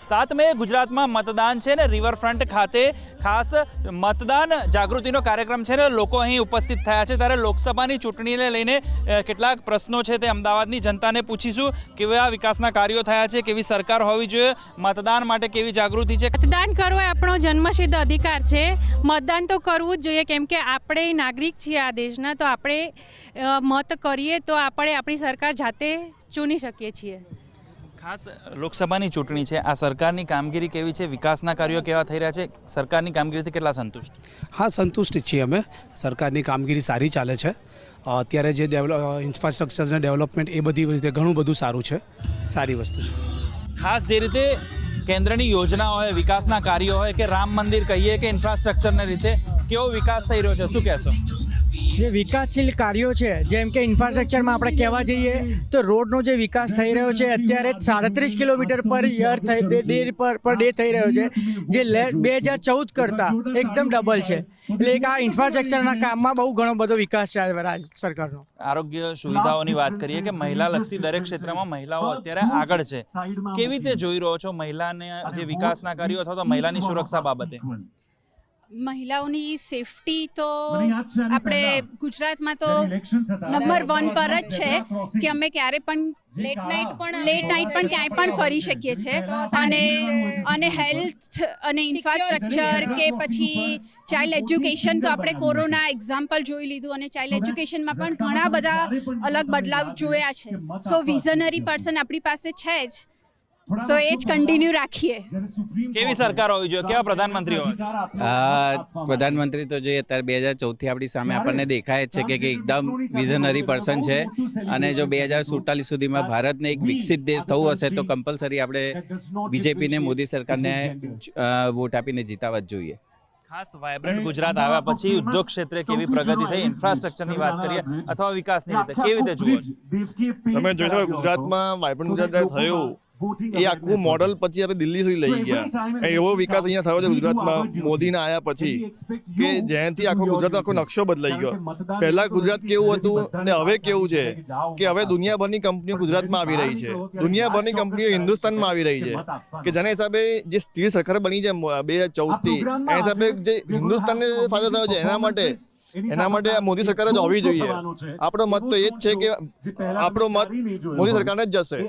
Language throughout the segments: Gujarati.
7 મે ગુજરાતમાં મતદાન છે ને રિવરફ્રન્ટ ખાતે ખાસ મતદાન જાગૃતિનો કાર્યક્રમ છે ને લોકો અહીં ઉપસ્થિત થયા છે। ત્યારે લોકસભાની ચૂંટણીને લઈને કેટલાક પ્રશ્નો છે તે અમદાવાદની જનતાને પૂછીશું। કેવા વિકાસના કાર્યો થયા છે, કેવી સરકાર હોવી જોઈએ, મતદાન માટે કેવી જાગૃતિ છે। મતદાન કરવો એ આપણો જન્મસિદ્ધ અધિકાર છે। મતદાન તો કરવું જ જોઈએ, કેમ કે આપણે નાગરિક છીએ આ દેશના, તો આપણે મત કરીએ તો આપણે આપણી સરકાર જાતે ચૂની શકીએ છીએ। ખાસ લોકસભાની ચૂંટણી છે, આ સરકારની કામગીરી કેવી છે, વિકાસના કાર્યો કેવા થઈ રહ્યા છે, સરકારની કામગીરીથી કેટલા સંતુષ્ટ? હા, સંતુષ્ટ છીએ અમે। સરકારની કામગીરી સારી ચાલે છે। અત્યારે જે ઇન્ફ્રાસ્ટ્રક્ચરના ડેવલપમેન્ટ એ બધી રીતે ઘણું બધું સારું છે, સારી વસ્તુ છે। ખાસ જે રીતે કેન્દ્રની યોજના હોય, વિકાસના કાર્યો હોય કે રામ મંદિર કહીએ કે ઇન્ફ્રાસ્ટ્રક્ચરને રીતે કેવો વિકાસ થઈ રહ્યો છે, શું કહેશો? જે વિકાસશીલ કાર્યો છે, જેમ કે ઇન્ફ્રાસ્ટ્રક્ચરમાં આપણે કહેવા જઈએ તો રોડનો જે વિકાસ થઈ રહ્યો છે, અત્યારે 37 કિલોમીટર પર યર પર ડે થઈ રહ્યો છે, જે 2014 કરતાં એકદમ ડબલ છે। એટલે આ ઇન્ફ્રાસ્ટ્રક્ચરના કામમાં બહુ ઘણો બધો વિકાસ છે રાજ સરકારનો। આરોગ્ય સુવિધાઓની વાત કરીએ કે મહિલાલક્ષી દરેક ક્ષેત્રમાં મહિલાઓ અત્યારે આગળ છે, કેવી રીતે જોઈ રહ્યો છો મહિલાને જે વિકાસના કાર્યો અથવા તો મહિલાની સુરક્ષા બાબતે? મહિલાઓની સેફટી તો આપણે ગુજરાતમાં તો નંબર 1 પર જ છે કે અમે ક્યારે પણ લેટ નાઇટ પણ ક્યાંય પણ ફરી શકીએ છીએ। અને હેલ્થ અને ઇન્ફ્રાસ્ટ્રક્ચર કે પછી ચાઇલ્ડ એજ્યુકેશન, તો આપણે કોરોના એક્ઝામ્પલ જોઈ લીધું અને ચાઇલ્ડ એજ્યુકેશનમાં પણ ઘણા બધા અલગ બદલાવ જોયા છે। સો વિઝનરી પર્સન આપણી પાસે છે જ, તો એ જ કન્ટિન્યુ રાખીએ। કેવી સરકાર હોવી જોઈએ, કેવા પ્રધાનમંત્રી હોય? પ્રધાનમંત્રી તો જોઈએ અત્યારે 2014થી આપણી સામે આપણને દેખાય જ છે કે એકદમ વિઝનરી પર્સન છે, અને જો 2047 સુધીમાં ભારતને એક વિકસિત દેશ થવું હશે તો કમ્પલસરી આપણે બીજેપીને, મોદી સરકારને વોટ આપીને જીતાવવા જ જોઈએ। ખાસ વાયબ્રન્ટ ગુજરાત આવ્યા પછી ઉદ્યોગ ક્ષેત્રે કેવી પ્રગતિ થઈ, ઇન્ફ્રાસ્ટ્રક્ચરની વાત કરીએ અથવા વિકાસની રીતે કેવી રીતે જુઓ છો? તમે જોઈ શકો ગુજરાતમાં વાયબ્રન્ટ ગુજરાત થયું એ આખું મોડલ પછી આપણે દિલ્હી સુધી લઈ ગયા। એવો વિકાસ અહીંયા થયો છે ગુજરાતમાં મોદીના આવ્યા પછી કે જેનાથી આખો ગુજરાતનો આખો નકશો બદલાઈ ગયો। પહેલા ગુજરાત કેવું હતું અને હવે કેવું છે કે હવે દુનિયાભરની કંપનીઓ ગુજરાતમાં આવી રહી છે, દુનિયાભરની કંપનીઓ હિન્દુસ્તાનમાં આવી રહી છે, કે જેના હિસાબે જે સ્થિર સરકાર બની છે 2014થી એના હિસાબે જે હિન્દુસ્તાનને ફાયદો થયો છે એના માટે મોદી સરકાર જ હોવી જોઈએ। આપણો મત તો એ જ છે કે આપણો મત મોદી સરકારને જ જશે।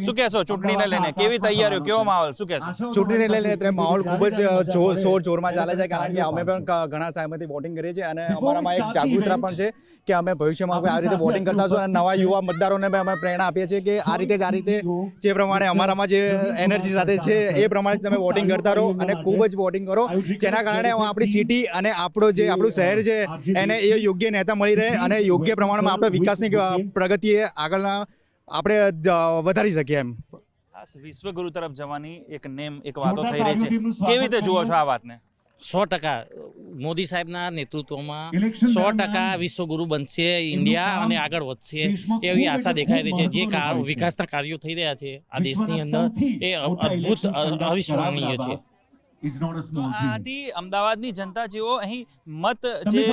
શું કહેશો ચૂંટણીને લઈને, કેવી તૈયારીઓ, કેવો માહોલ, શું કહેશો? ચૂંટણીને લઈને અત્યારે માહોલ ખૂબ જ જોરમાં ચાલે છે, કારણ કે અમે પણ ઘણા સમયથી વોટિંગ કરીએ છીએ અને અમારામાં એક જાગૃતતા પણ છે કે અમે ભવિષ્યમાં આ રીતે વોટિંગ કરતા છું અને નવા યુવા મતદારોને અમે પ્રેરણા આપીએ છીએ કે આ રીતે જે પ્રમાણે અમારામાં જે એનર્જી સાથે છે એ પ્રમાણે તમે વોટિંગ કરતા રહો અને ખૂબ જ વોટિંગ કરો, જેના કારણે આપણી સિટી અને આપણું શહેર છે એને એ યોગ્ય નેતા મળી રહે અને યોગ્ય પ્રમાણમાં આપણે વિકાસની પ્રગતિએ આગળના આપણે વધારી શકીએ એમ। ખાસ વિશ્વગુરુ તરફ જવાની એક વાતો થઈ રહી છે, કેવી રીતે જુઓ છો આ વાતને? 100% મોદી સાહેબના નેતૃત્વમાં 100% વિશ્વગુરુ બનશે ઇન્ડિયા અને આગળ વધશે એવી આશા દેખાઈ રહી છે। જે વિકાસના કાર્યો થઈ રહ્યા છે આ દેશની અંદર એ અદ્ભુત અવિસ્મરણીય છે। આથી અમદાવાદની જનતા જેઓ અહીં મત જે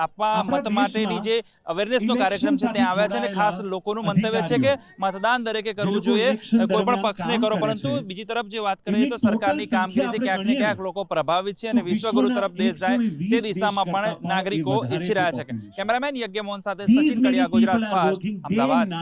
આપવા મત માટેની જે અવેરનેસનો કાર્યક્રમ છે ત્યાં આવ્યા છે અને ખાસ લોકોનું મંતવ્ય છે કે મતદાન દરેકે કરવું જોઈએ, કોઈ પણ પક્ષને કરો, પરંતુ બીજી તરફ જે વાત કરીએ તો સરકારની કામગીરીથી ક્યાંક ને ક્યાંક લોકો પ્રભાવિત છે અને વિશ્વગુરુ તરફ દેશ જાય તે દિશામાં પણ નાગરિકો ઈચ્છી રહ્યા છે। કેમેરામેન યજ્ઞ મોહન સાથે સચિન કડિયા, ગુજરાત ફાસ્ટ, અમદાવાદ।